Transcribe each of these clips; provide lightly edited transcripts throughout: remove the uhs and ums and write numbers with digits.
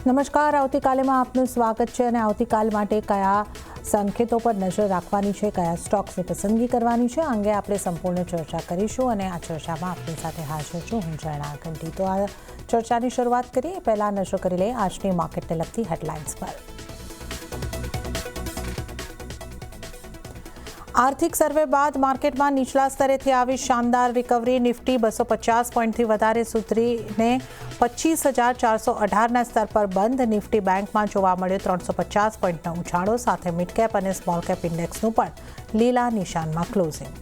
નમસ્કાર, આવતીકાલેમાં આપનું સ્વાગત છે અને આવતીકાલ માટે કયા સંકેતો પર નજર રાખવાની છે, કયા સ્ટોક્સની પસંદગી કરવાની છે, અંગે આપણે સંપૂર્ણ ચર્ચા કરીશું અને આ ચર્ચામાં આપણી સાથે હાજર છું હું જયણા ઘંટી। તો આ ચર્ચાની શરૂઆત કરીએ પહેલાં નજર કરી લઈએ આજની માર્કેટને લગતી હેડલાઇન્સ પર। આર્થિક સર્વે બાદ માર્કેટમાં નીચલા સ્તરેથી આવી શાનદાર રિકવરી। નિફ્ટી 250 પોઈન્ટથી વધારે સુધરીને 25,418ના સ્તર પર બંધ। નિફ્ટી બેંકમાં જોવા મળ્યો 350 પોઈન્ટનો ઉછાળો, સાથે મિડ કેપ અને સ્મોલ કેપ ઇન્ડેક્સનું પણ લીલા નિશાનમાં ક્લોઝિંગ।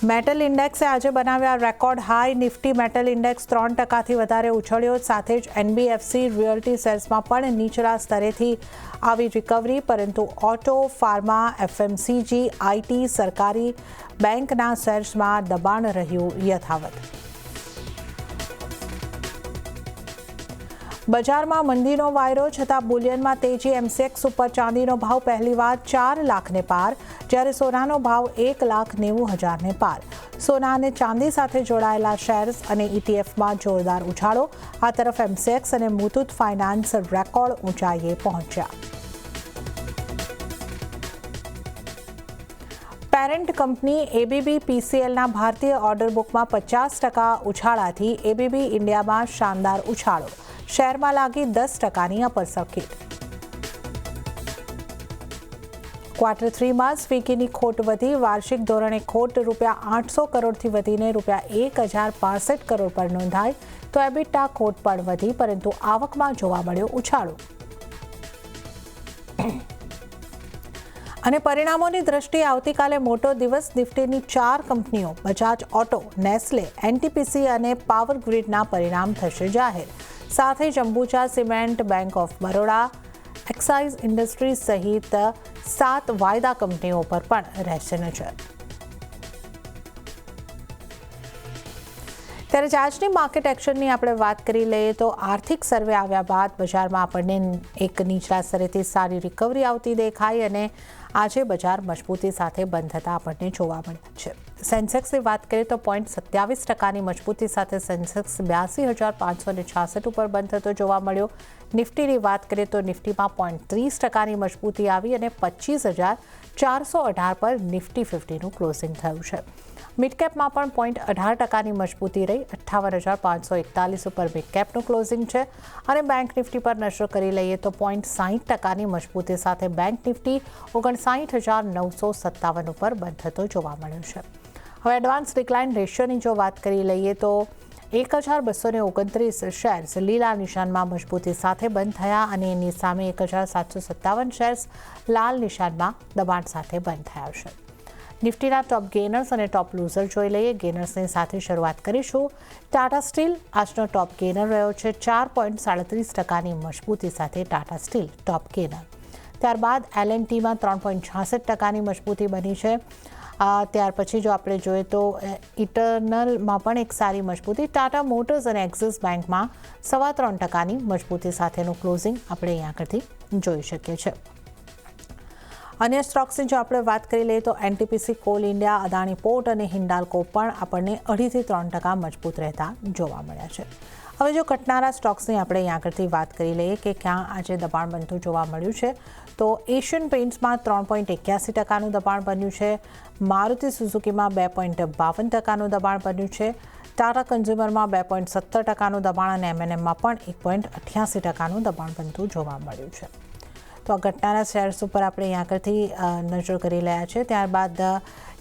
મેટલ ઇન્ડેક્સે આજે બનાવ્યા record high. Nifty metal index 3%થી વધારે ઉછળ્યો, સાથે જ એનબીએફસી રિયલ્ટી શેર્સમાં પણ નીચલા સ્તરેથી આવી રિકવરી, પરંતુ ઓટો, ફાર્મા, એફએમસીજી, આઈટી, સરકારી બેંકના શેર્સમાં દબાણ રહ્યું યથાવત। બજારમાં મંદીનો વાયરો છતાં બુલિયનમાં તેજી। એમસીએક્સ ઉપર ચાંદીનો ભાવ પહેલીવાર 4 લાખને પાર, જ્યારે સોનાનો ભાવ 1,90,000ને પાર। સોના અને ચાંદી સાથે જોડાયેલા શેર્સ અને ઇટીએફમાં જોરદાર ઉછાળો। આ તરફ એમસીએક્સ અને મુથુટ ફાઇનાન્સ રેકોર્ડ ઊંચાઈએ પહોંચ્યા। પેરેન્ટ કંપની એબીબી પીસીએલના ભારતીય ઓર્ડર બુકમાં 50% ઉછાળાથી એબીબી ઇન્ડિયામાં શાનદાર ઉછાળો। શેરમાં લાગી 10%ની અપર સર્કિટ। ક્વાર્ટર 3માં સ્વીકીની ખોટ વધી। વાર્ષિક ધોરણે ખોટ ₹800 કરોડથી વધીને ₹1,065 કરોડ પર નોંધાઈ, તો એબિટા ખોટ પણ વધી, પરંતુ આવકમાં જોવા મળ્યો ઉછાળો। અને પરિણામોની દ્રષ્ટિએ આવતીકાલે મોટો દિવસ। નિફ્ટીની 4 કંપનીઓ બજાજ ઓટો, નેસ્લે, એનટીપીસી અને પાવર ગ્રીડના પરિણામ થશે જાહેર, સાથે જ Ambuja cement, bank of Baroda, excise industries સહિત 7 વાયદા કંપનીઓ પર પણ રહેશે નજર। ત્યારે જ આજની માર્કેટ એક્શનની આપણે વાત કરી લઈએ તો આર્થિક સર્વે આવ્યા બાદ બજારમાં આપણને એક નીચલા સ્તરેથી સારી રિકવરી આવતી દેખાઈ અને આજે બજાર મજબૂતી સાથે બંધ થતા આપણને જોવા મળ્યા છે। સેન્સેક્સની વાત કરીએ તો 0.27%ની મજબૂતી સાથે સેન્સેક્સ 82,566 ઉપર બંધ થતો જોવા મળ્યો। નિફ્ટીની વાત કરીએ તો નિફ્ટીમાં 0.30%ની મજબૂતી આવી અને 25,418 પર નિફ્ટી 50નું ક્લોઝિંગ થયું છે। મિડકેપમાં પણ 0.18%ની મજબૂતી રહી। 58,541 ઉપર મિડકેપનું ક્લોઝિંગ છે અને બેંક નિફ્ટી પર નજર કરી લઈએ તો 0.60%ની મજબૂતી સાથે બેંક નિફ્ટી 59,957 ઉપર બંધ થતો જોવા મળ્યો છે। હવે એડવાન્સ ડિક્લાઇન રેશિયોની જો વાત કરી લઈએ તો 1,229 શેર્સ લીલા નિશાનમાં મજબૂતી સાથે બંધ થયા અને એની સામે 1,757 શેર્સ લાલ નિશાનમાં દબાણ સાથે બંધ થયા છે। નિફ્ટીના ટોપ ગેનર્સ અને ટોપ લૂઝર જોઈ લઈએ। ગેનર્સની સાથે શરૂઆત કરીશું। ટાટા સ્ટીલ આજનો ટોપ ગેનર રહ્યો છે। 4.37%ની મજબૂતી સાથે ટાટા સ્ટીલ ટોપ ગેનર। ત્યારબાદ એલએનટીમાં 3.66%ની મજબૂતી બની છે। ત્યાર પછી જો આપણે જોઈએ તો ઇટરનલમાં પણ એક સારી મજબૂતી। ટાટા મોટર્સ અને એક્સિસ બેંકમાં 3.25%ની મજબૂતી સાથેનું ક્લોઝિંગ આપણે અહીંયા આગળથી જોઈ શકીએ છીએ। અન્ય સ્ટોક્સની જો આપણે વાત કરી લઈએ તો NTPC, call India, Adani port અને હિન્ડાલ્કો પણ આપણને 2.5થી 3% મજબૂત રહેતા જોવા મળ્યા છે। હવે જો ઘટનારા સ્ટોક્સની આપણે અહીંયા આગળથી વાત કરી લઈએ કે ક્યાં આજે દબાણ બનતું જોવા મળ્યું છે તો એશિયન પેઇન્ટ્સમાં 3.81%નું દબાણ બન્યું છે। મારુતિ સુઝુકીમાં 2.52%નું દબાણ બન્યું છે। ટાટા કન્ઝ્યુમરમાં 2.70%નું દબાણ અને એમએનએમમાં પણ 1.88%નું દબાણ બનતું જોવા મળ્યું છે। તો આ ઘટનાના શેર્સ ઉપર આપણે અહીંયા આગળથી નજર કરી રહ્યા છે। ત્યારબાદ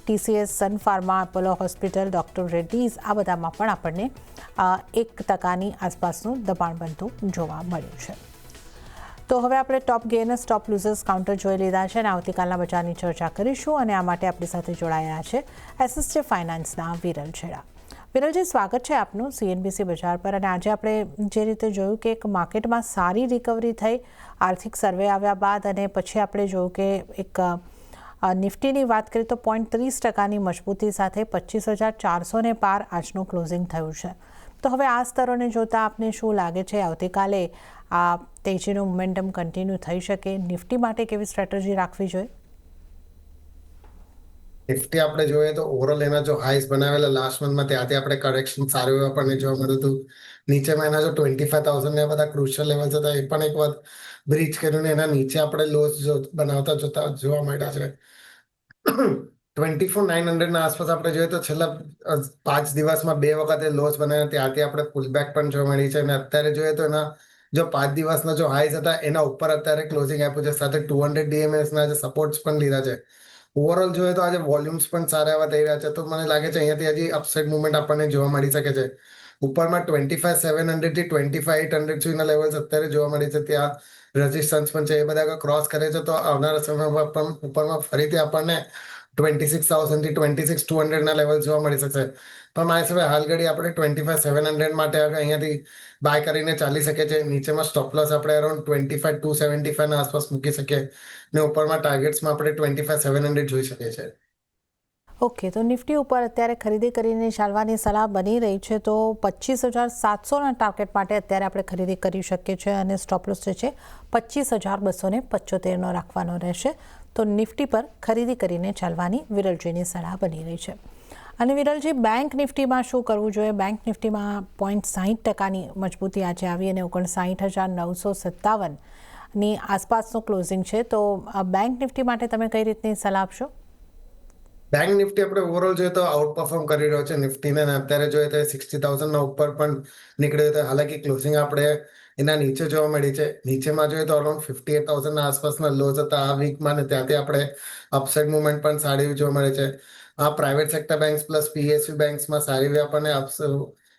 TCS, Sun Pharma, Apollo hospital, doctor Reddy's આ બધામાં પણ આપણને 1%ની આસપાસનું દબાણ બનતું જોવા મળ્યું છે। તો હવે આપણે ટોપ ગેનર્સ, ટોપ લૂઝર્સ કાઉન્ટર જોઈ લીધા છે અને આવતીકાલના બજારની ચર્ચા કરીશું અને આ માટે આપણી સાથે જોડાયા છે એસએસજે ફાઇનાન્સના વિરલ છેડા। વિરલજી, સ્વાગત છે આપનું સીએનબીસી બજાર પર। અને આજે આપણે જે રીતે જોયું કે એક માર્કેટમાં સારી રિકવરી થઈ આર્થિક સર્વે આવ્યા બાદ અને પછી આપણે જોયું કે એક નિફ્ટીની વાત કરીએ તો 0.30%ની મજબૂતી સાથે 25,400ને પાર આજનું ક્લોઝિંગ થયું છે। તો હવે આ સ્તરોને જોતાં આપને શું લાગે છે આવતીકાલે આ તેજીનું મોમેન્ટમ કન્ટિન્યુ થઈ શકે? નિફ્ટી માટે કેવી સ્ટ્રેટેજી રાખવી જોઈએ? નિફ્ટી આપણે જોઈએ તો ઓવરઓલ એના જો હાઈસ બનાવેલા લાસ્ટ મંથમાં ત્યાંથી આપણે કરેક્શન સારું એવું આપણને જોવા મળ્યું હતું. નીચેમાં એના જો 25,000 ને બધા ક્રુશિયલ લેવલ્સ હતા એ પણ એક વાર બ્રીચ કર્યું ને એના નીચે આપણે લોસ બનાવતા જોતા જોવા મળ્યા છે. 24,900 ના આસપાસ આપણે જોઈએ તો છેલ્લા 5 દિવસમાં 2 વખત એ લોસ બનાવ્યા, ત્યાંથી આપણે પુલબેક પણ જોવા મળી છે. અને અત્યારે જોઈએ તો એના જો 5 દિવસના જો હાઈસ હતા એના ઉપર અત્યારે ક્લોઝિંગ આપ્યું છે, સાથે 200 DMS ના જે સપોર્ટ્સ પણ લીધા છે. ઓવરઓલ જોઈએ તો આજે વોલ્યુમ્સ પણ સારા એવા થઈ રહ્યા છે, તો મને લાગે છે અહીંયાથી હજી અપસાઇડ મુવમેન્ટ આપણને જોવા મળી શકે છે. ઉપરમાં 25,700 થી 25,800 સુધીના લેવલ્સ અત્યારે જોવા મળે છે, ત્યાં રેઝિસ્ટન્સ પણ છે. એ બધા ક્રોસ કરે છે તો આવનારા સમયમાં પણ ઉપરમાં ફરીથી આપણને 26,000 થી 26,200 ના લેવલ જોવા મળી શકશે. પણ મારી હિસાબે હાલ ઘડી આપણે 25,700 માટે અહીંયાથી બાય કરીને ચાલી શકે છે. નીચેમાં સ્ટોપ લોસ આપણે અરાઉન્ડ 25,275 ના આસપાસ મૂકી શકીએ ને ઉપરમાં ટાર્ગેટ્સમાં આપણે 25,700 જોઈ શકીએ છીએ. ઓકે, તો નિફ્ટી ઉપર અત્યારે ખરીદી કરીને ચાલવાની સલાહ બની રહી છે, તો 25,700ના ટાર્ગેટ માટે અત્યારે આપણે ખરીદી કરી શકીએ છીએ અને સ્ટોપ લોસ જે છે 25,275નો રાખવાનો રહેશે. તો નિફ્ટી પર ખરીદી કરીને ચાલવાની વિરલજીની સલાહ બની રહી છે. અને વિરલજી, બેંક નિફ્ટીમાં શું કરવું જોઈએ? બેંક નિફ્ટીમાં 0.60%ની મજબૂતી આજે આવી અને 59,957ની આસપાસનું ક્લોઝિંગ છે. તો બેંક નિફ્ટી માટે તમે કઈ રીતની સલાહ આપશો? બેંક નિફ્ટી આપણે ઓવરઓલ જોઈએ તો આઉટ પરફોર્મ કરી રહ્યો છે નિફ્ટીને, અત્યારે જોઈએ તો 60,000 ના ઉપર પણ નીકળ્યો હતો. હાલાકી ક્લોઝિંગ આપણે એના નીચે જોવા મળી છે. નીચેમાં જોઈએ તો અરાઉન્ડ 58,000 ના આસપાસના લોઝ હતા આ વીકમાં, ને ત્યાંથી આપણે અપસાઇડ મુવમેન્ટ પણ સારી એવી જોવા મળે છે. આ private sector banks plus PSU બેંક્સમાં સારી એવી આપણને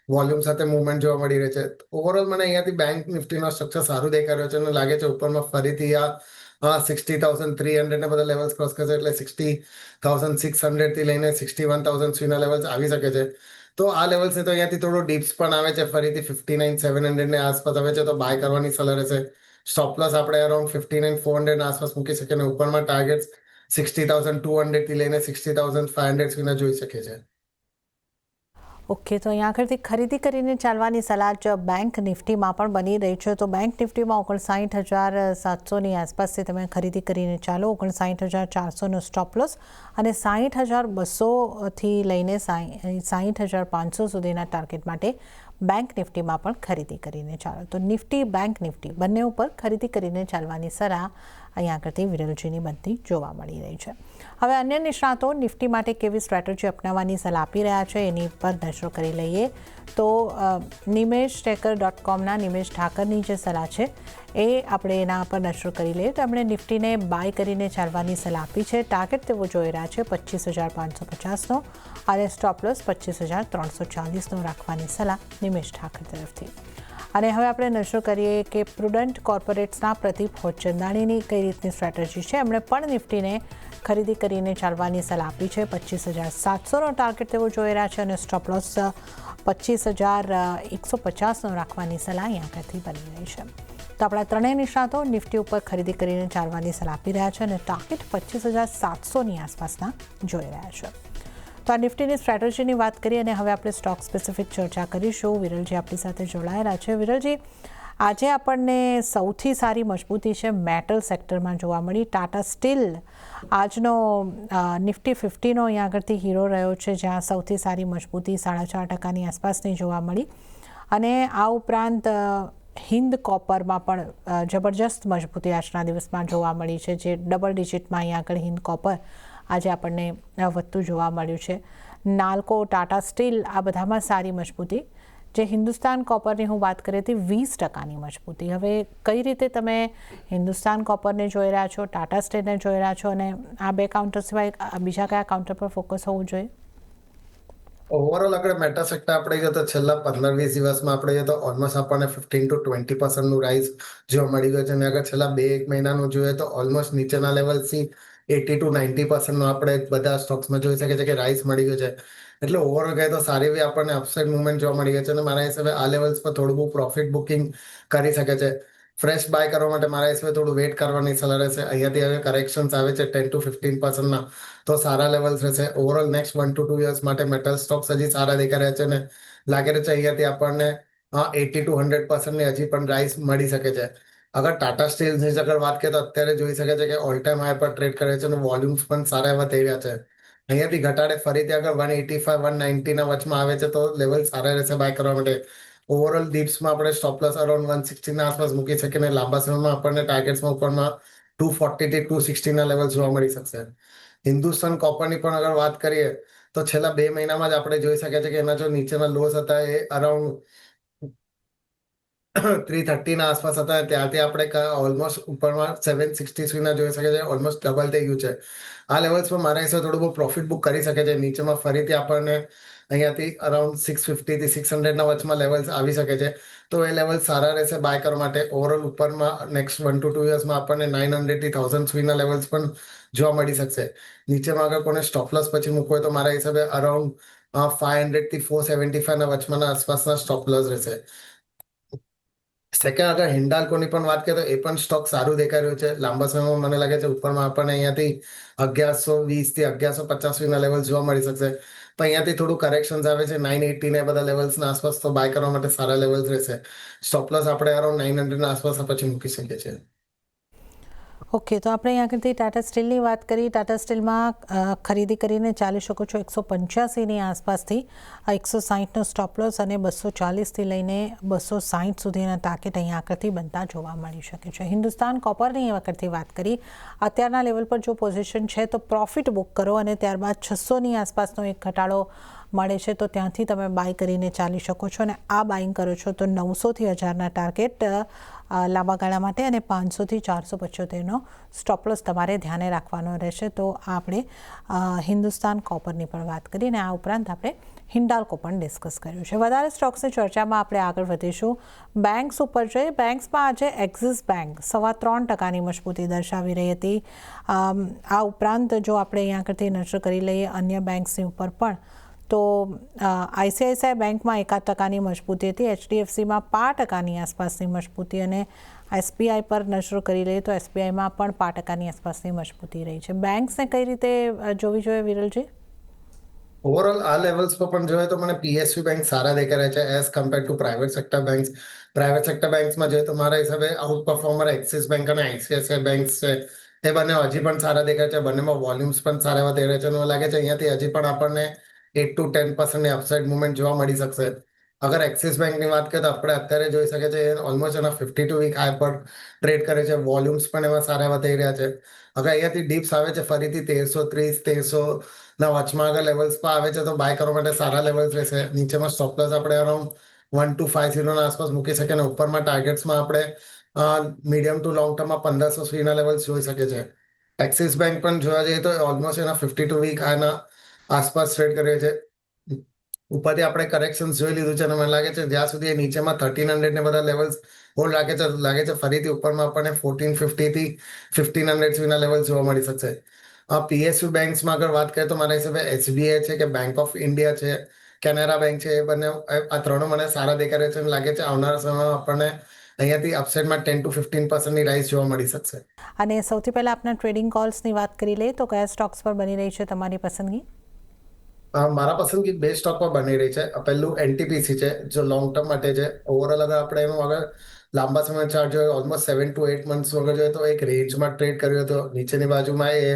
વોલ્યુમ સાથે મુવમેન્ટ જોવા મળી રહે છે. ઓવરઓલ મને અહીંયાથી બેંક નિફ્ટીનો સ્ટ્રક્ચર સારું દેખાઈ રહ્યો છે અને લાગે છે ઉપરમાં ફરીથી આ 60,300 ના બધા લેવલ્સ ક્રોસ કરશે, એટલે 60,600 થી લઈને 61,000 સુધીના લેવલ્સ આવી શકે છે. તો આ લેવલ્સ તો અહીંયાથી થોડો ડીપ્સ પણ આવે છે, ફરીથી 59,700 ને આસપાસ આવે છે, તો બાય કરવાની સલાહ રહેશે. સ્ટોપ લોસ આપણે અરાઉન્ડ 59,400 ના આસપાસ મૂકી શકીએ અને ઉપરમાં ટાર્ગેટ 60,200 થી લઈને 60,500 સુધીના જોઈ શકીએ છીએ. ઓકે, તો અહીંયા આગળથી ખરીદી કરીને ચાલવાની સલાહ જ બેંક નિફ્ટીમાં પણ બની રહી છે. તો બેંક નિફ્ટીમાં 59,700ની આસપાસથી તમે ખરીદી કરીને ચાલો. 59,400નો સ્ટોપ લોસ અને 60,200થી લઈને 60,500 સુધીના ટાર્ગેટ માટે બેંક નિફ્ટીમાં પણ ખરીદી કરીને ચાલો. તો નિફ્ટી, બેંક નિફ્ટી બંને ઉપર ખરીદી કરીને ચાલવાની સલાહ અહીંયા આગળથી વિરલજીની બનતી જોવા મળી રહી છે. હવે અન્ય નિષ્ણાતો નિફ્ટી માટે કેવી સ્ટ્રેટેજી અપનાવવાની સલાહ આપી રહ્યા છે એની પર નજર કરી લઈએ. તો નિમેશટેકર.comના નિમેશ ઠાકરની જે સલાહ છે એ આપણે એના પર નજર કરી લઈએ. તો એમણે નિફ્ટીને બાય કરીને ચાલવાની સલાહ આપી છે. ટાર્ગેટ તેઓ જોઈ રહ્યા છે 25,550નો અને સ્ટોપ લોસ 25,340નો રાખવાની સલાહ નિમેશ ઠાકર તરફથી. અને હવે આપણે નજર કરીએ કે પ્રુડન્ટ કોર્પોરેટ્સના પ્રદીપ હોચંદાણીની કઈ રીતની સ્ટ્રેટેજી છે. એમણે પણ નિફ્ટીને ખરીદી કરીને ચાલવાની સલાહ આપી છે. 25,700નો ટાર્ગેટ તેઓ જોઈ રહ્યા છે અને સ્ટોપ લોસ 25,150નો રાખવાની સલાહ અહીંયા આગળથી બની રહી છે. તો આપણા ત્રણેય નિષ્ણાતો નિફ્ટી ઉપર ખરીદી કરીને ચાલવાની સલાહ આપી રહ્યા છે અને ટાર્ગેટ 25,700ની આસપાસના જોઈ રહ્યા છે. તો આ નિફ્ટીની સ્ટ્રેટેજીની વાત કરીએ અને હવે આપણે સ્ટોક સ્પેસિફિક ચર્ચા કરીશું. વિરલજી આપણી સાથે જોડાયેલા છે. વિરલજી, આજે આપણને સૌથી સારી મજબૂતી છે મેટલ સેક્ટરમાં જોવા મળી. ટાટા સ્ટીલ આજનો નિફ્ટી 50નો અહીંયા આગળથી હીરો રહ્યો છે, જ્યાં સૌથી સારી મજબૂતી 4.5%ની આસપાસની જોવા મળી. અને આ ઉપરાંત હિન્દ કોપરમાં પણ જબરજસ્ત મજબૂતી આજના દિવસમાં જોવા મળી છે, જે ડબલ ડિજિટમાં અહીંયા આગળ હિન્દ કોપર આજે આપણને વધતું જોવા મળ્યું છે. નાલ્કો, ટાટા સ્ટીલ આ બધામાં સારી મજબૂતી. જે હિન્દુસ્તાન કોપરની હું વાત કરી હતી 20%ની મજબૂતી. હવે કઈ રીતે તમે હિન્દુસ્તાન કોપરને જોઈ રહ્યા છો, ટાટા સ્ટીલને જોઈ રહ્યા છો અને આ બે કાઉન્ટર સિવાય બીજા કયા કાઉન્ટર પર ફોકસ હોવું જોઈએ? ઓવરઓલ આપણે મેટા સેક્ટર આપણે જોઈએ તો છેલ્લા 15-20 દિવસમાં આપણે જોઈએ તો ઓલમોસ્ટ આપણને 15 to 20% રાઇઝ જોવા મળી ગયો છે. અને અગર છેલ્લા 2-1 મહિનાનું જોઈએ તો ઓલમોસ્ટ નીચેના લેવલથી 80 to 90% આપણે બધા સ્ટોક્સમાં જોઈ શકીએ છીએ કે રાઇઝ મળી ગયો છે. એટલે ઓવરઓલ કહે તો સારી એવી આપણને અપસાઇડ મુવમેન્ટ જોવા મળી ગઈ છે અને મારા હિસાબે આ લેવલ્સ પર થોડું બહુ પ્રોફિટ બુકિંગ કરી શકે છે. ફ્રેશ બાય કરવા માટે મારા હિસાબે થોડું વેટ કરવાની સલાહ રહેશે. અહીંયાથી હવે કરેક્શન્સ આવે છે 10 to 15%ના, તો સારા લેવલ્સ રહેશે. ઓવરઓલ નેક્સ્ટ 1 to 2 યર્સ માટે મેટલ સ્ટોક્સ હજી સારા દેખાઈ રહ્યા છે અને લાગે છે અહીંયાથી આપણને 80 to 100%ની હજી પણ રાઇઝ મળી શકે છે. અગર ટાટા સ્ટીલ્સની અગર વાત કરીએ તો અત્યારે જોઈ શકે છે કે ઓલ ટાઈમ હાઈ પર ટ્રેડ કરે છે અને વોલ્યુમ્સ પણ સારા એવા થઈ રહ્યા છે. અહીંયાથી ઘટાડે ફરીથી આગળ 185 190 વચમાં આવે છે તો લેવલ સારા રહેશે બાય કરવા માટે. ઓવરઓલ ડીપ્સમાં આપણે સ્ટોપ લોસ અરાઉન્ડ 160 ના આસપાસ મૂકી શકીએ અને લાંબા સમયમાં આપણને ટાર્ગેટ્સમાં ઉપરમાં 240 થી 260 ના લેવલ જોવા મળી શકશે. હિન્દુસ્તાન કોપરની પણ અગર વાત કરીએ તો છેલ્લા 2 મહિનામાં જ આપણે જોઈ શકીએ છીએ કે એના જો નીચેના લોસ હતા એ અરાઉન્ડ 330 ના આસપાસ હતા, ત્યાંથી આપણે ઓલમોસ્ટ ઉપરમાં 760 સુધીના જોઈ શકીએ છીએ, ઓલમોસ્ટ ડબલ થઈ ગયું છે. આ લેવલ્સ પર મારા હિસાબે થોડું બહુ પ્રોફિટ બુક કરી શકે છે. નીચેમાં ફરીથી આપણને અહીંયાથી અરાઉન્ડ 650 થી 600 ના વચમાં લેવલ્સ આવી શકે છે. તો એ લેવલ સારા રહેશે બાય કરવા માટે. ઓવરઓલ ઉપરમાં નેક્સ્ટ 1 to 2 યર્સમાં આપણને 900 થી 1000 સુધીના લેવલ્સ પણ જોવા મળી શકશે. નીચેમાં અગર કોને સ્ટોપ લોસ પછી મૂકવો હોય તો મારા હિસાબે અરાઉન્ડ 500 થી 475 ના વચમાંના આસપાસના સ્ટોપ લોસ રહેશે. સેકન્ડ અગર હિન્ડાલ્કોની પણ વાત કરીએ તો એ પણ સ્ટોક સારું દેખાઈ રહ્યું છે. લાંબા સમયમાં મને લાગે છે ઉપરમાં આપણને અહીંયાથી 1120 થી 1150 સુધીના લેવલ જોવા મળી શકશે. પણ અહીંયાથી થોડું કરેક્શન્સ આવે છે 980 ને બધા લેવલ્સના આસપાસ, તો બાય કરવા માટે સારા લેવલ્સ રહેશે. સ્ટોપ લોસ આપણે અરાઉન્ડ 900 ના આસપાસ પછી મૂકી શકીએ છીએ. ઓકે, તો આપણે અહીંયા આગળથી ટાટા સ્ટીલની વાત કરી. ટાટા સ્ટીલમાં ખરીદી કરીને ચાલી શકો છો 185ની આસપાસથી 160નો સ્ટોપ લોસ અને 240થી લઈને 260 સુધીના ટાર્ગેટ અહીંયા આગળથી બનતા જોવા મળી શકે છે. હિન્દુસ્તાન કોપરની એ વખતથી વાત કરી. અત્યારના લેવલ પર જો પોઝિશન છે તો પ્રોફિટ બુક કરો અને ત્યારબાદ 600ની આસપાસનો એક ઘટાડો મળે છે તો ત્યાંથી તમે બાય કરીને ચાલી શકો છો. અને આ બાઇંગ કરો છો તો 900 થી 1000ના ટાર્ગેટ લાંબા ગાળા માટે અને 500 થી 475નો સ્ટોપ લોસ તમારે ધ્યાને રાખવાનો રહેશે. તો આપણે હિન્દુસ્તાન કોપરની પણ વાત કરી અને આ ઉપરાંત આપણે હિન્ડાલ્કો પણ ડિસ્કસ કર્યું છે. વધારે સ્ટોક્સની ચર્ચામાં આપણે આગળ વધીશું. બેંક્સ ઉપર જોઈએ. બેંક્સમાં આજે એક્સિસ બેંક 3.25% મજબૂતી દર્શાવી રહી હતી. આ ઉપરાંત જો આપણે અહીંયા આગળથી નજર કરી લઈએ અન્ય બેંક્સની ઉપર પણ તો આઈસીઆઈસીઆઈ બેંકમાં 1% મજબૂતી હતી, એચડીએફસીમાં 5% આસપાસની મજબૂતી અને એસબીઆઈ પર નજર કરી લઈએ તો એસબીઆઈમાં પણ 5% આસપાસની મજબૂતી રહી છે. બેંક્સને કઈ રીતે જોવી જોઈએ વિરલજી? ઓવરઓલ આ લેવલ્સ પર પણ જોઈએ તો મને પીએસયુ બેંક સારા દેખાઈ રહ્યા છે as compare to private sector banks. Private sector બેંક્સમાં જોઈએ તો મારા હિસાબે આઉટ પરફોર્મર એક્સિસ બેંક અને આઈસીઆઈસીઆઈ બેંક્સ છે. એ બંને હજી પણ સારા દેખાય છે. બંનેમાં વોલ્યુમ્સ પણ સારા એવા દેખાય છે. મને લાગે છે અહીંયાથી હજી પણ આપણને 8 to 10% અપસાઇડ મુવમેન્ટ જોવા મળી શકશે. અગર એક્સિસ બેંકની વાત કરીએ તો આપણે અત્યારે જોઈ શકીએ છીએ ઓલમોસ્ટ એના 52 વીક હાઈ પર ટ્રેડ કરે છે. વોલ્યુમ્સ પણ એમાં સારા એવા થઈ રહ્યા છે. અગર અહીંયાથી ડીપ્સ આવે છે ફરીથી 1330 1300 ના વચમાં અગર લેવલ્સ પર આવે છે તો બાય કરવા માટે સારા લેવલ્સ રહેશે. નીચેમાં સ્ટોપ લોસ આપણે અરાઉન્ડ 1250 ના આસપાસ મૂકી શકીએ અને ઉપરમાં ટાર્ગેટ્સમાં આપણે મીડિયમ ટુ લોંગ ટર્મમાં 1500 સુધીના લેવલ્સ જોઈ શકીએ છીએ. એક્સિસ બેંક પણ જોવા જઈએ તો ઓલમોસ્ટ એના 52 વીક હાઈના આસપાસ ટ્રેડ કરીએ છીએ. ઉપરથી આપણે કરેક્શન્સ જોઈ લીધું છે અને મને લાગે છે જ્યાં સુધી એ નીચેમાં 1300 ને બધા લેવલ્સ હોલ્ડ લાગે છે ફરીથી ઉપરમાં આપણને 1450 થી 1500 સુધીના લેવલ જોવા મળી શકશે. પીએસયુ બેંક્સમાં અગર વાત કરીએ તો મારા હિસાબે એસબીઆઈ છે કે બેંક ઓફ ઇન્ડિયા છે, કેનેરા બેંક છે, એ બંને આ ત્રણો મને સારા દેખાય છે અને લાગે છે આવનારા સમયમાં આપણને અહીંયાથી અપસાઇડમાં 10 to 15% રાઇઝ જોવા મળી શકશે. અને સૌથી પહેલા આપના ટ્રેડિંગ કોલ્સની વાત કરી લઈએ તો કયા સ્ટોક્સ પર બની રહી છે તમારી પસંદગી? મારા પસંદગી 2 સ્ટોક પર બની રહી છે. પહેલું એનટીપીસી છે જો લોંગ ટર્મ માટે છે. ઓવરઓલ અગર આપણે એનું અગર લાંબા સમય ચાર્ટ જોઈએ ઓલમોસ્ટ 7 to 8 મંથ્સ વગર જોઈએ તો એક રેન્જમાં ટ્રેડ કર્યો હતો. નીચેની બાજુમાં એ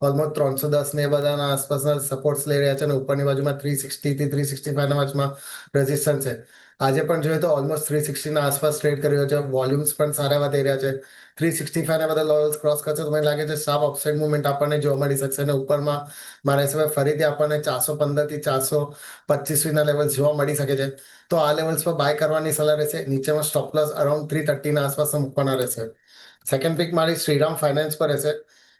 ઓલમોસ્ટ 310 ને બધાના આસપાસના સપોર્ટ્સ લઈ રહ્યા છે અને ઉપરની બાજુમાં 360 થી 365 ના વચમાં રેઝિસ્ટન્સ છે. આજે પણ જોઈએ તો ઓલમોસ્ટ 360 ના આસપાસ ટ્રેડ કર્યો છે. વોલ્યુમ્સ પણ સારા એવા થઈ રહ્યા છે. 365 ના બધા લેવલ્સ ક્રોસ કરશે તો મને લાગે છે શાર્પ અપસાઇડ મુવમેન્ટ આપણને જોવા મળી શકશે અને ઉપરમાં મારા હિસાબે ફરીથી આપણને 415 થી 425 સુધીના લેવલ્સ જોવા મળી શકે છે. તો આ લેવલ્સ પર બાય કરવાની સલાહ રહેશે. નીચેમાં સ્ટોપ લોસ અરાઉન્ડ 330 ના આસપાસ મૂકવાના રહેશે. સેકન્ડ પિક મારી શ્રીરામ ફાઇનાન્સ પર રહેશે.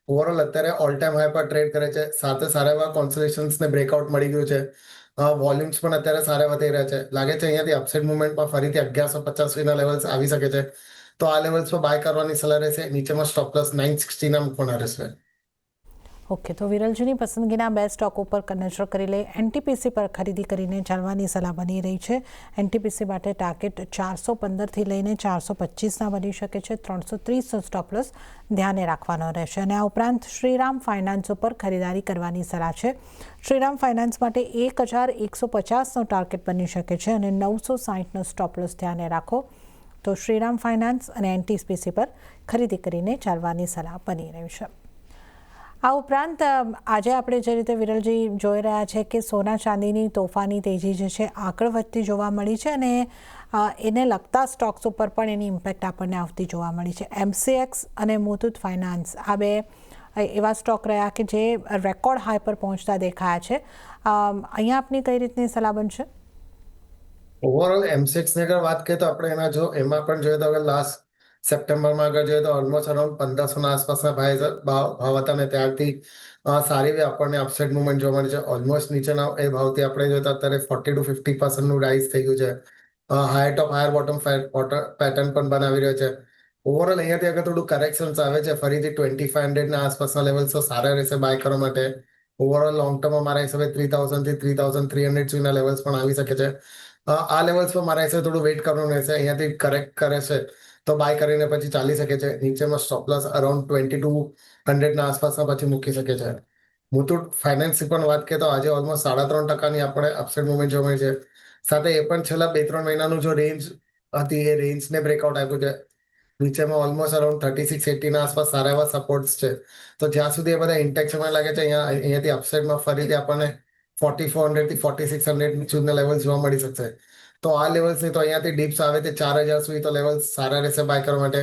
ઓવરઓલ અત્યારે ઓલ ટાઈમ હાઈ પર ટ્રેડ કરે છે. સાથે સારા એવા કોન્સોલેશન્સને બ્રેકઆઉટ મળી ગયું છે. વોલ્યુમ્સ પણ અત્યારે સારા એવા થઈ રહ્યા છે. લાગે છે અહીંયાથી અપસાઇડ મુવમેન્ટમાં ફરીથી 1150 સુધીના લેવલ્સ આવી શકે છે. તો આ લેવલ્સ પર બાય કરવાની સલાહ રહેશે. નીચેમાં સ્ટોપ લોસ 960 ના મૂકવાના રહેશે. ઓકે, તો વિરલજીની પસંદગીના 2 સ્ટોક ઉપર નજર કરી લઈએ. એનટીપીસી પર ખરીદી કરીને ચાલવાની સલાહ બની રહી છે. એનટીપીસી માટે ટાર્ગેટ 415થી લઈને 425ના બની શકે છે. 330નો સ્ટોપ લોસ ધ્યાને રાખવાનો રહેશે. અને આ ઉપરાંત શ્રીરામ ફાઇનાન્સ ઉપર ખરીદારી કરવાની સલાહ છે. શ્રીરામ ફાઇનાન્સ માટે 1150નો ટાર્ગેટ બની શકે છે અને 960નો સ્ટોપ લોસ ધ્યાને રાખો. તો શ્રીરામ ફાઇનાન્સ અને એનટીપીસી પર ખરીદી કરીને ચાલવાની સલાહ બની રહી છે. આ ઉપરાંત આજે આપણે જે રીતે વિરલજી જોઈ રહ્યા છે કે સોના ચાંદીની તોફાની તેજી જે છે આગળ વધતી જોવા મળી છે અને એને લગતા સ્ટોક્સ ઉપર પણ એની ઇમ્પેક્ટ આપણને આવતી જોવા મળી છે. MCX અને મુથુટ ફાઇનાન્સ આ બે એવા સ્ટોક રહ્યા કે જે રેકોર્ડ હાઈ પર પહોંચતા દેખાયા છે. અહીંયા આપની કઈ રીતની સલાહ બનશે? ઓવરઓલ MCX ની અગર વાત કરીએ તો આપણે એમાં પણ જોઈએ તો અગર લાસ્ટ સપ્ટેમ્બરમાં આગળ જોઈએ તો ઓલમોસ્ટ અરાઉન્ડ 1500 ના આસપાસના ભાવ હતા ને ત્યારથી સારી એવી આપણને અપસાઇડ મુવમેન્ટ જોવા મળી છે. ઓલમોસ્ટ નીચેના એ ભાવથી આપણે જોઈએ તો અત્યારે 40 to 50% નું રાઇઝ થઈ ગયું છે. હાયર ટોપ હાયર બોટમ પેટર્ન પણ બનાવી રહ્યો છે. ઓવરઓલ અહીંયાથી આગળ થોડું કરેક્શન્સ આવે છે. ફરીથી 2500 ના આસપાસના લેવલ્સ તો સારા રહેશે બાય કરવા માટે. ઓવરઓલ લોંગ ટર્મમાં મારા હિસાબે 3000 થી 3300 સુધીના લેવલ્સ પણ આવી શકે છે. આ લેવલ્સ પર મારા હિસાબે થોડું વેઇટ કરવાનું રહેશે. અહીંયાથી કરેક્ટ કરે છે તો બાય કરીને પછી ચાલી શકે છે. નીચેમાં સ્ટોપ લોસ અરાઉન્ડ 2200 ના આસપાસના પછી મૂકી શકે છે. મુથુટ ફાઇનાન્સની પણ વાત કરીએ તો આજે ઓલમોસ્ટ 3.5% આપણે અપસાઇડ મુવમેન્ટ જોવા મળી છે. સાથે એ પણ છેલ્લા 2-3 મહિનાનું જો રેન્જ હતી એ રેન્જને બ્રેકઆઉટ આપ્યું છે. નીચેમાં ઓલમોસ્ટ અરાઉન્ડ 3680 ના આસપાસ સારા એવા સપોર્ટ્સ છે. તો જ્યાં સુધી એ બધા ઇન્ટેક્ટ છે મને લાગે છે અહીંયાથી અપસાઇડમાં ફરીથી આપણને 4400 થી 4600 સુધીના લેવલ જોવા મળી શકશે. તો આ લેવલ્સની તો અહીંયાથી ડિપ્સ આવે તે 4000 સુધી તો લેવલ્સ સારા રહેશે બાય કરવા માટે.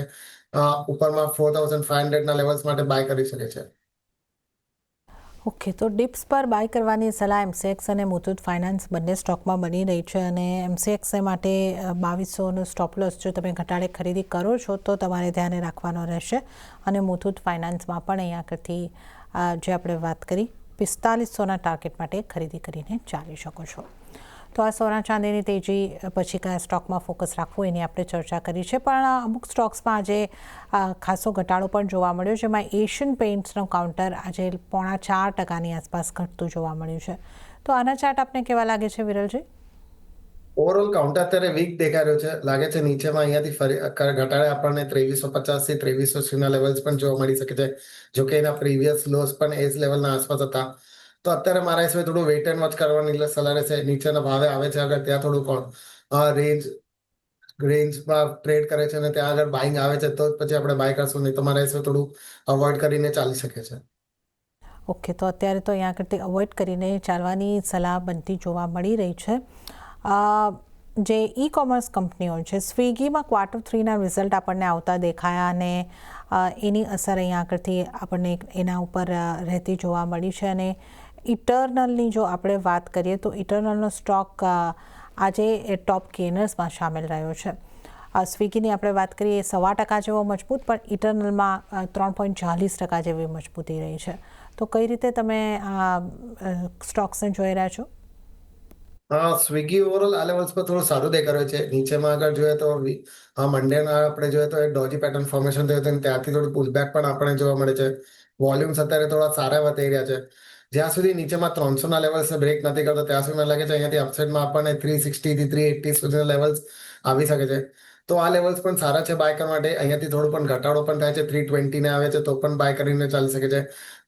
ઉપરમાં 4500 ના લેવલ્સ માટે બાય કરી શકે છે. ઓકે, તો ડિપ્સ પર બાય કરવાની સલાહ MCX અને મુથુટ ફાઇનાન્સ બંને સ્ટોકમાં બની રહી છે અને MCX માટે 2200નો સ્ટોપ લોસ જો તમે ઘટાડે ખરીદી કરો છો તો તમારે ધ્યાને રાખવાનો રહેશે અને મુથુટ ફાઇનાન્સમાં પણ અહીંયા આગળથી જે આપણે વાત કરી 4500ના ટાર્ગેટ માટે ખરીદી કરીને ચાલી શકો છો. તો આ સોના ચાંદીની તેજી પછી કયા સ્ટોકમાં ફોકસ રાખવું એની આપણે ચર્ચા કરી છે, પણ અમુક સ્ટોક્સમાં આજે ખાસો ઘટાડો પણ જોવા મળ્યો છે. એમાં એશિયન પેઇન્ટ્સનું કાઉન્ટર આજે 0.4% આસપાસ ઘટતું જોવા મળ્યું છે. તો આના ચાર્ટ આપને કેવા લાગે છે વિરલજી? ઓવરઓલ કાઉન્ટર અત્યારે વીક દેખાઈ રહ્યો છે. લાગે છે નીચેમાં અહીંયાથી ફરી ઘટાડે આપણને 2350 થી 2380 ના લેવલ્સ પણ જોવા મળી શકે છે. જો કે એના પ્રીવિયસ લોસ પણ એ જ લેવલના આસપાસ હતા. તો અત્યારે મારા હિસાબે થોડું વેઇટ એન્ડ વોચ કરવાની સલાહ રહેશે. નીચેના ભાવે આવે છે આગળ ત્યાં થોડું રેન્જમાં ટ્રેડ કરે છે અને ત્યાં આગળ બાઇંગ આવે છે તો પછી આપણે બાય કરશું, નહીં તો મારા હિસાબે થોડું અવોઇડ કરીને ચાલી શકે છે. ઓકે, તો અત્યારે તો અહીંયા આગળથી અવોઇડ કરીને ચાલવાની સલાહ બનતી જોવા મળી રહી છે. જે ઈ કોમર્સ કંપનીઓ છે, સ્વિગીમાં Q3ના રિઝલ્ટ આપણને આવતા દેખાયા અને એની અસર અહીંયા આગળથી આપણને એના ઉપર રહેતી જોવા મળી છે. અને ઇટરનલની જો આપણે વાત કરીએ તો ઇટરનલનો સ્ટોક આજે ટોપ ગેનર્સમાં સામેલ રહ્યો છે. સ્વિગીની આપણે વાત કરીએ 1.25% જેવો મજબૂત, પણ ઇટરનલમાં 3.40% જેવી મજબૂતી રહી છે. તો કઈ રીતે તમે આ સ્ટોક્સને જોઈ રહ્યા છો? સ્વિગી ઓવરઓલ આ લેવલ્સ પર થોડું સારું દેખાઈ રહ્યું છે. નીચેમાં આગળ જોઈએ તો મંડેના આપણે જોઈએ તો એક ડોજી પેટર્ન ફોર્મેશન થયું હતું ત્યાંથી થોડું પુલબેક પણ આપણે જોવા મળે છે. વોલ્યુમ્સ અત્યારે થોડા સારા એવા થઈ રહ્યા છે. જ્યાં સુધી નીચેમાં 300ના લેવલ્સ બ્રેક નથી કરતો ત્યાં સુધી મને લાગે છે અહીંયાથી અપસાઇડમાં આપણને 360 થી 380 સુધીના લેવલ્સ આવી શકે છે. તો આ લેવલ્સ પણ સારા છે બાય કરવા માટે. અહીંયાથી થોડું પણ ઘટાડો પણ થાય છે. 320 ને આવે છે તો પણ બાય કરીને ચાલી શકે છે.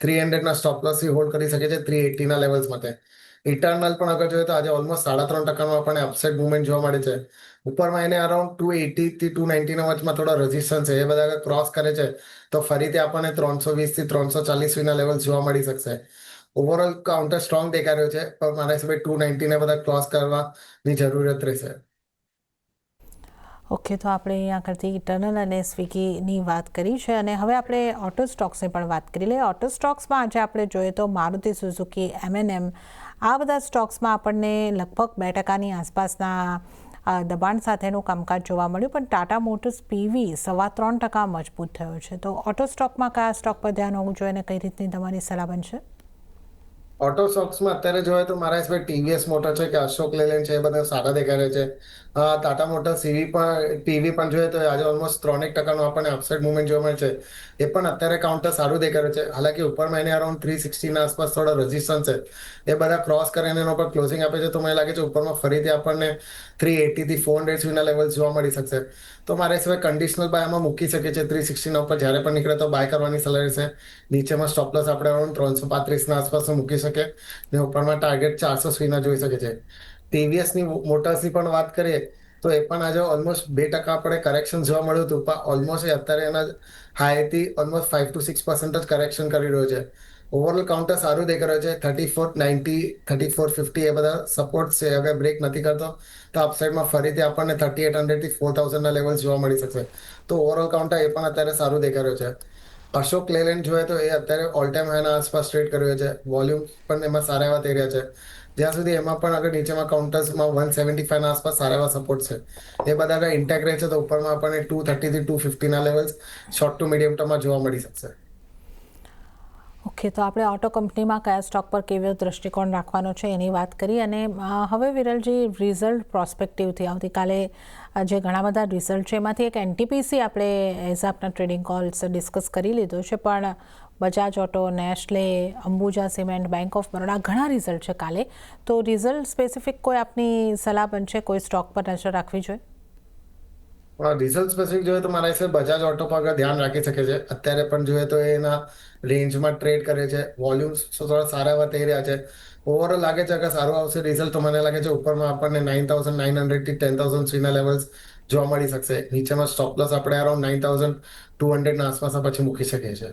300ના સ્ટોપ લોસ થી હોલ્ડ કરી શકે છે 380ના લેવલ્સ માટે. ઇટરનલ પણ અગર જોઈએ તો આજે ઓલમોસ્ટ 3.5%નું આપણને અપસાઇડ મુવમેન્ટ જોવા મળે છે. ઉપરમાં એને અરાઉન્ડ 280 થી 290ના વચમાં થોડા રેઝિસ્ટન્સ છે. એ બધા અગર ક્રોસ કરે છે તો ફરીથી આપણને 320 થી 340 સુધીના લેવલ જોવા મળી શકશે. ઓવરઓલ કાઉન્ટર સ્ટ્રોંગ દેખાઈ રહ્યું છે, પણ મારા હિસાબે 290 ને બધા ક્રોસ કરવાની જરૂરત રહેશે. ઓકે, તો આપણે અહીંયા આગળથી ઇટરનલ અને સ્વિગીની વાત કરી છે અને હવે આપણે ઓટો સ્ટોક્સની પણ વાત કરી લઈએ. ઓટો સ્ટોક્સમાં આજે આપણે જોઈએ તો મારુતિ સુઝુકી, M&M આ બધા સ્ટોક્સમાં આપણને લગભગ 2%ની આસપાસના દબાણ સાથેનું કામકાજ જોવા મળ્યું, પણ ટાટા મોટર્સ PV 3.25% મજબૂત થયો છે. તો ઓટો સ્ટોકમાં કયા સ્ટોક પર ધ્યાન હોવું જોઈએ અને કઈ રીતની તમારી સલાહ બનશે? ઓટો સ્ટોક્સમાં અત્યારે જોઈએ તો મારા હિસાબે TVS મોટર છે કે અશોક લેલેન્ડ છે એ બધા સારા દેખાઈ રહ્યા છે. ટાટા મોટર PV પણ જોઈએ તો આજે ઓલમોસ્ટ 3% આપણને અપસાઇડ મુવમેન્ટ જોવા મળે છે. એ પણ અત્યારે કાઉન્ટર સારું દેખાઈ રહ્યું છે. હાલાકી ઉપરમાં એને અરાઉન્ડ 360ના આસપાસ થોડા રેઝિસ્ટન્સ છે. એ બધા ક્રોસ કરીને એના ઉપર ક્લોઝિંગ આપે છે તો મને લાગે છે ઉપરમાં ફરીથી આપણને 380 થી 400 સુધીના લેવલ જોવા મળી શકશે. તો મારા હિસાબે કન્ડિશનલ બાયમાં મૂકી શકે છે. 360ના ઉપર જ્યારે પણ નીકળે તો બાય કરવાની સલાહ રહેશે. નીચેમાં સ્ટોપ લોસ આપણે અરાઉન્ડ 335ના આસપાસ મૂકી શકે ને ઉપરમાં ટાર્ગેટ 400 સુધીના જોઈ શકે છે. TVSની મોટર્સની પણ વાત કરીએ તો એ પણ આજે ઓલમોસ્ટ 2% આપણે કરેક્શન જોવા મળ્યું હતું, પણ ઓલમોસ્ટ અત્યારે એના હાઈથી ઓલમોસ્ટ 5 to 6% જ કરેક્શન કરી રહ્યો છે. ઓવરઓલ કાઉન્ટર સારું દેખાઈ રહ્યું છે. 3490, 3450 એ બધા સપોર્ટ છે. અગર બ્રેક નથી કરતો તો અપસાઇડમાં ફરીથી આપણને 3800 થી 4000 ના લેવલ્સ જોવા મળી શકશે. તો ઓવરઓલ કાઉન્ટર એ પણ અત્યારે સારું દેખાઈ રહ્યું છે. અશોક લેલેન્ડ જોઈએ તો એ અત્યારે ઓલ ટાઈમ હાઈના આસપાસ ટ્રેડ કરી રહ્યો છે. વોલ્યુમ પણ એમાં સારા એવા થઈ રહ્યા છે. જ્યાં સુધી એમાં પણ આગળ નીચેમાં કાઉન્ટર્સમાં 175 ના આસપાસ સારા એવા સપોર્ટ છે. એ બધા આગળ ઇન્ટેક રહે છે તો ઉપરમાં આપણને 230 થી 250 ના લેવલ્સ શોર્ટ ટુ મીડિયમ ટર્મમાં જોવા મળી શકશે. ઓકે, તો આપણે ઓટો કંપનીમાં કયા સ્ટોક પર કેવો દૃષ્ટિકોણ રાખવાનો છે એની વાત કરી. અને હવે વિરલજી, રિઝલ્ટ પ્રોસ્પેક્ટિવથી આવતીકાલે જે ઘણા બધા રિઝલ્ટ છે એમાંથી એક એનટીપીસી આપણે એઝ આપના ટ્રેડિંગ કોલ્સ ડિસ્કસ કરી લીધો છે, પણ Bajaj auto, Nestle, Ambuja cement, bank of Baroda ઘણા રિઝલ્ટ છે કાલે. તો રિઝલ્ટ સ્પેસિફિક કોઈ આપની સલાહ બનશે, કોઈ સ્ટોક પર નજર રાખવી જોઈએ? રિઝલ્ટ સ્પેસિફિક જોઈએ તો મારા હિસાબે બજાજ ઓટો પર આગળ ધ્યાન રાખી શકે છે. અત્યારે પણ જોઈએ તો એના રેન્જમાં ટ્રેડ કરે છે. વોલ્યુમ્સ થોડા સારા એવા થઈ રહ્યા છે. ઓવરઓલ લાગે છે કે સારું આવશે રિઝલ્ટ. તો મને લાગે છે ઉપરમાં આપણને 9900 થી 10003 ના લેવલ્સ જોવા મળી શકશે. નીચેમાં સ્ટોપ લોસ આપણે અરાઉન્ડ 9200 ના આસપાસ પછી મૂકી શકીએ છીએ.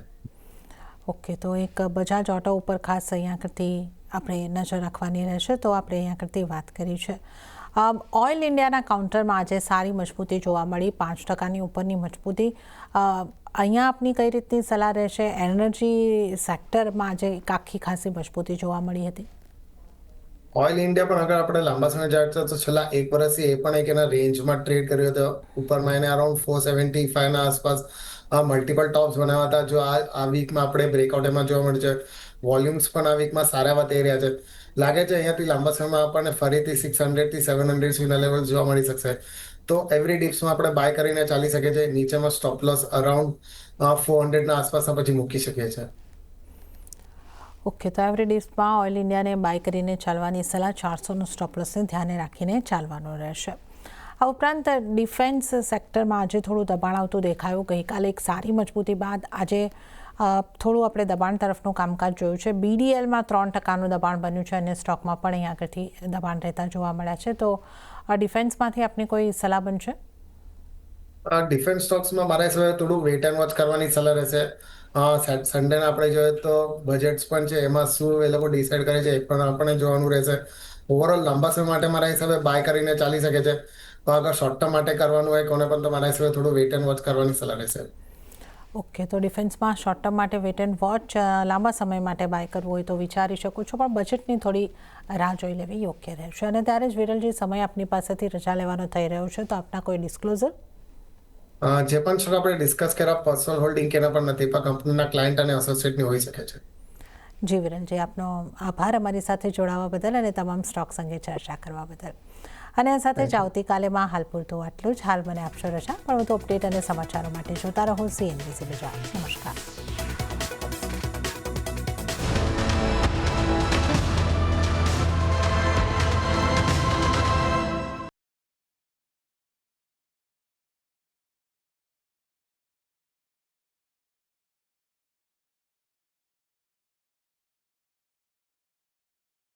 ઓકે, તો એક બજાજ ઓટો ઉપર ખાસ અહીંયા કરતી આપણે નજર રાખવાની રહેશે. તો આપણે અહીંયા કરતી વાત કરી છે. ઓઇલ ઇન્ડિયાના કાઉન્ટરમાં આજે સારી મજબૂતી જોવા મળી, 5% ઉપરની મજબૂતી. અહીંયા આપની કઈ રીતની સલાહ રહેશે? એનર્જી સેક્ટરમાં આજે એક આખી ખાસી મજબૂતી જોવા મળી હતી. ઓઇલ ઇન્ડિયા પણ અગર આપણે લાંબા સમય જાય તો છેલ્લા એક વર્ષથી એ પણ એક એના રેન્જમાં ટ્રેડ કર્યો હતો. ઉપરમાં એને અરાઉન્ડ 475 ના આસપાસ મલ્ટિપલ ટોપ્સ બનાવ્યા હતા. જો આ વીકમાં આપણે બ્રેકઆઉટ એમાં જોવા મળે છે. વોલ્યુમ્સ પણ આ વીકમાં સારા એવા થઈ રહ્યા છે. લાગે છે અહીંયાથી લાંબા સમયમાં આપણને ફરીથી 600 થી 700 સુધીના લેવલ જોવા મળી શકશે. તો એવરી ડિપ્સમાં આપણે બાય કરીને ચાલી શકીએ છીએ. નીચેમાં સ્ટોપ લોસ અરાઉન્ડ 400 ના આસપાસ પછી મૂકી શકીએ છીએ. ઓકે, તો એવરી ડિપ્સમાં ઓઇલ ઇન્ડિયાને બાય કરીને ચાલવાની સલાહ, 400નું સ્ટોપ લોસને ધ્યાને રાખીને ચાલવાનું રહેશે. આ ઉપરાંત ડિફેન્સ સેક્ટરમાં આજે થોડું દબાણ આવતું દેખાયું. ગઈકાલે એક સારી મજબૂતી બાદ આજે થોડું આપણે દબાણ તરફનું કામકાજ જોયું છે. BDLમાં 3%નું દબાણ બન્યું છે અને સ્ટોકમાં પણ અહીં આગળથી દબાણ રહેતા જોવા મળ્યા છે. તો ડિફેન્સમાંથી આપની કોઈ સલાહ બનશે? ડિફેન્સ સ્ટોક્સમાં મારા હિસાબે થોડું વેટ એન્ડ વોચ કરવાની સલાહ રહેશે. સન્ડેના આપણે જોઈએ તો બજેટ્સ પણ છે, એમાં શું એ લોકો ડિસાઇડ કરે છે એ પણ આપણે જોવાનું રહેશે. ઓવરઓલ લાંબા સમય માટે મારા હિસાબે બાય કરીને ચાલી શકે છે. તો અગર શોર્ટ ટર્મ માટે કરવાનું હોય કોને પણ તો મારા હિસાબે થોડું વેટ એન્ડ વોચ કરવાની સલાહ રહેશે. ઓકે, તો ડિફેન્સમાં શોર્ટ ટર્મ માટે વેટ એન્ડ વોચ, લાંબા સમય માટે બાય કરવું હોય તો વિચારી શકો છો, પણ બજેટની થોડી રાહ જોઈ લેવી યોગ્ય રહેશે. અને ત્યારે જ વિરલજી, સમય આપની પાસેથી રજા લેવાનો થઈ રહ્યો છે, તો આપના કોઈ ડિસ્ક્લોઝર? જે પણ સ્ટોક આપણે ડિસ્કસ કર્યા પર્સનલ હોલ્ડિંગ કે એના પણ નથી, પણ કંપનીના ક્લાયન્ટ અને એસોસિએટની હોઈ શકે છે. જી વિરલજી, આપનો આભાર અમારી સાથે જોડાવા બદલ અને તમામ સ્ટોક્સ અંગે ચર્ચા કરવા બદલ. અને આ સાથે જ આવતીકાલેમાં હાલ પૂરતું આટલું જ. હાલ મને આપશો રજા, પણ વધુ અપડેટ અને સમાચારો માટે જોતા રહો CNBC ગુજરાત. નમસ્કાર.